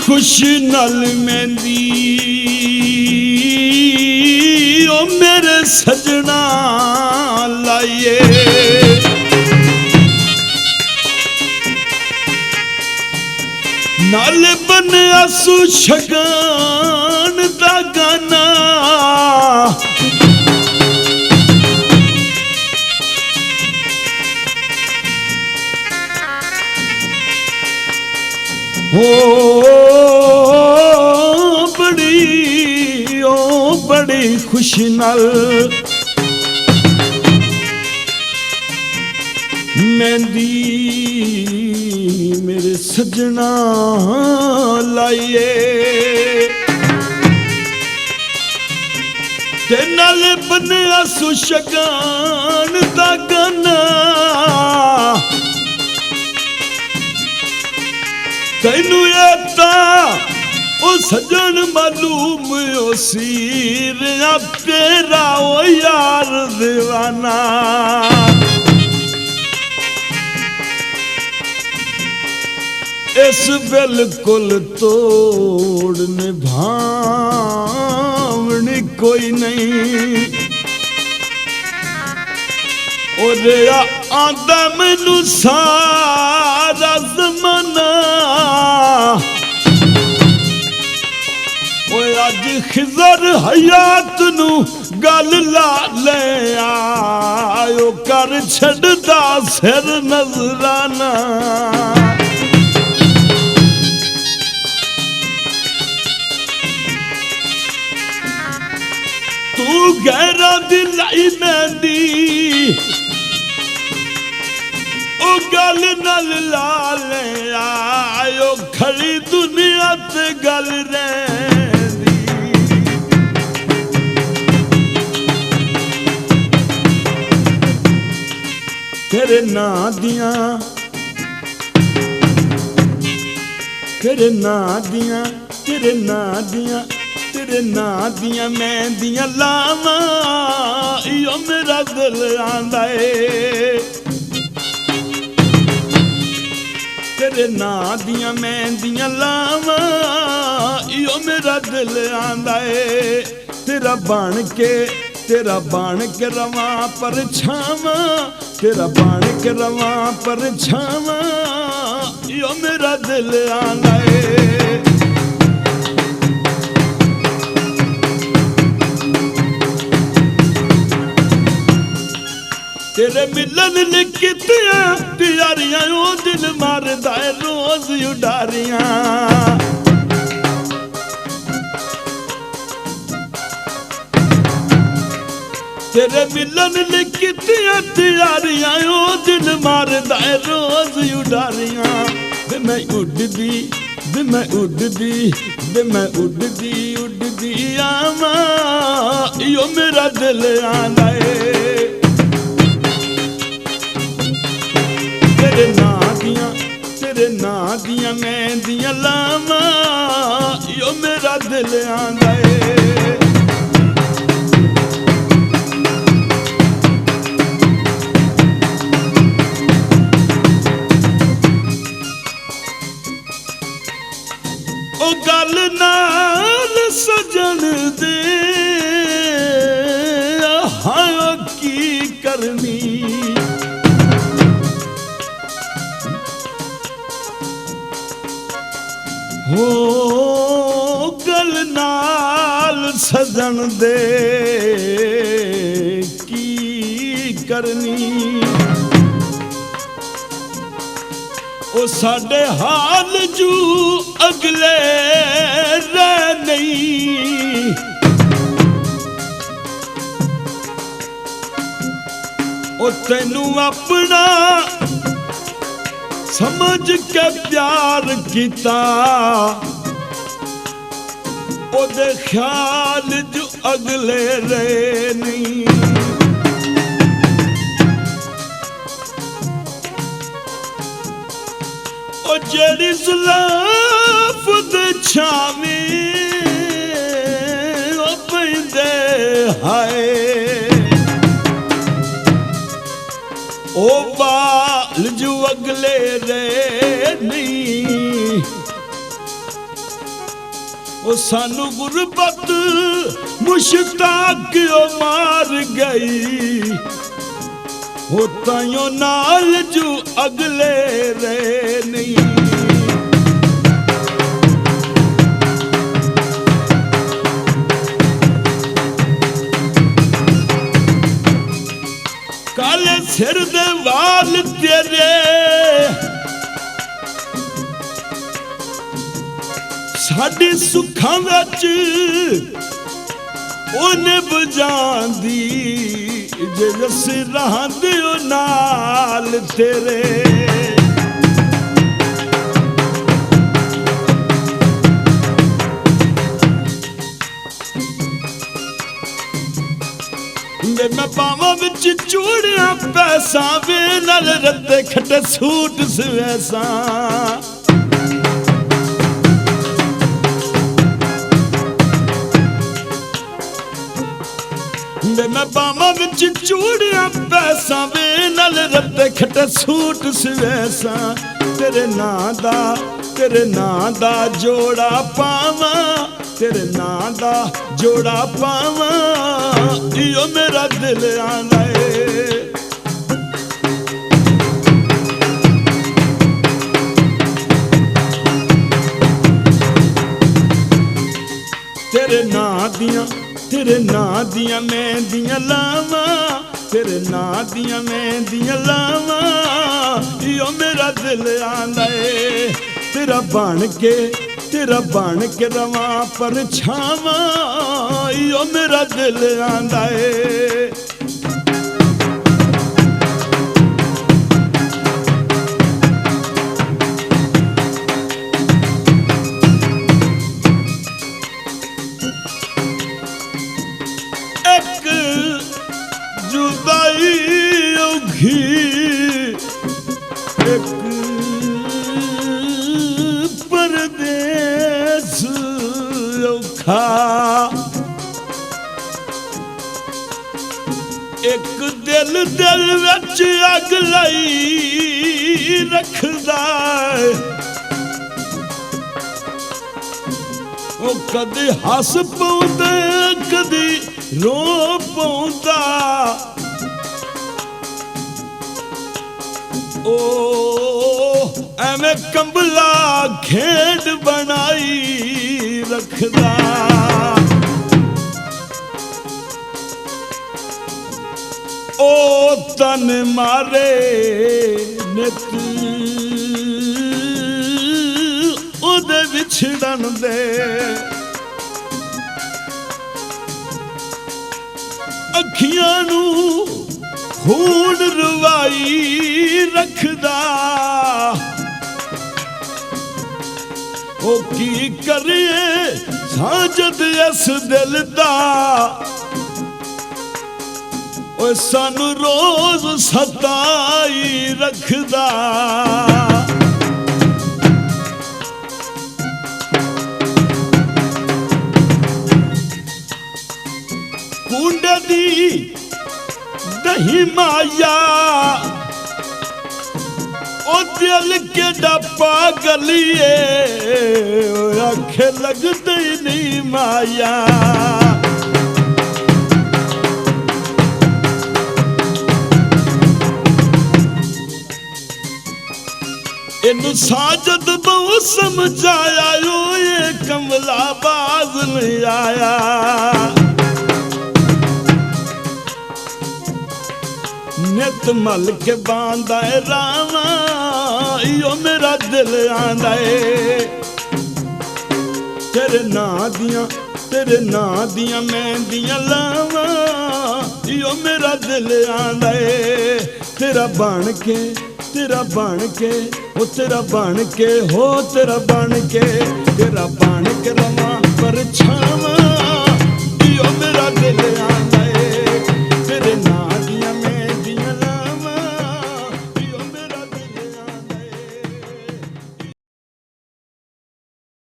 खुशी नल मेहंदी ओ मेरे सजना लाइए नाल बनया सुशगान दा गाना बड़ी खुशी नाल मेहंदी मेरे सजना लाइए ते नाल बनया सुशगान दा गाना तैनू एता ओ सजन मालूम ओ सीर तेरा ओ यार दीवाना इस बिल्कुल तोड़ निभावनी कोई नहीं और आंदा मैनू सारा ज़माना अज खिजर हयात नू गल ला ले आयो कर छड़दा सिर नजराना तू गहरा दिलाई मेहंदी ओ गल नल ला ले आयो खड़ी दुनिया ते गल रे तेरे ना दिया तेरे ना दिया तेरे ना दिया तेरे ना दिया मैं दिया लावा यो मेरा दिल आंदा है तेरे ना दिया मैं दिया लावा यो मेरा दिल आंदा है तेरा बन के रवा पर छावा तेरा बन के रवा पर छावा यो मेरा दिल आंदा है तेरे मिलन ने कितियां प्यारियां ओ दिल मारदा है रोज उडारियां तेरे मिलन ने कितियां तैयारियां ओ दिल मारदा है रोज उडारियां वे मैं उड़दी वे मैं उड़दी वे मैं उड़दी आवा यो मेरा दिल आंदा है तेरे ना दिया मैं दिया लावा यो मेरा दिल आंदा है ओ गल नाल सजन दे हाँ की करनी हो गल नाल सजन दे की करनी ओ साडे हाल जू अगले रह नहीं ओ तैनू अपना समझ के प्यार किता ओदे ख्याल जू अगले रह नहीं ओ जेड़ी जुल्फ दे छावी ओ पैंदे हाय ओ बाल जो अगले रे नहीं ओ सानू गुरबत मुश्ताक ओ मार गई, हो ताइयों नाल जू अगले रे नहीं। काले सिर दे वाल तेरे साडी सुखां विच ओने बुझांदी, जे असीं रहांदे ओ नाल तेरे। मैं पावां विच चूड़ियां पैसा वे नाल रद्दे खट्टे सूट सवैसा। मैं पावां विच चूड़ियां पैसा वे नाल रद्दे खट्टे सूट सवैसा। तेरे नां दा जोड़ा पावां, तेरे नां दा जोड़ा पावां, इयो मेरा दिल आंदा है। तेरे नां दियां मेहंदियां लावां, तेरे नां दियां मेहंदियां लावां, इयो मेरा दिल आंदा है। तेरा बन के रवां परछावां, इयो मेरा दिल आंदा है। एक जुदाई औखी, एक परदेस औखा, एक दिल विच अग लाई रखदा, ओ कदी हस पौंदा कदी रो पौंदा। ओ एवें कंबला खेड बनाई रखदा। ओ तन मारे नित ओदे विछड़न दे, अखियां नू खून रवाई रखदा। ओ की करिए साजद इस दिल दा, ओ सानू रोज सताई रखदा। कुंडे दी दही माया, ओ दिल केडा पागलिए, आखे लगदे नहीं माया। इनू साजद बहु समझाया, यो ये कमला बाज नहीं आया। नित मल के बांदा है रावा, इयो मेरा दिल आंदा है। तेरे नां दियां मेहंदियां लावां, इयो मेरा दिल आंदा है। तेरा बन के ओ तेरा बन के, हो तेरा बन के रवां परछावां,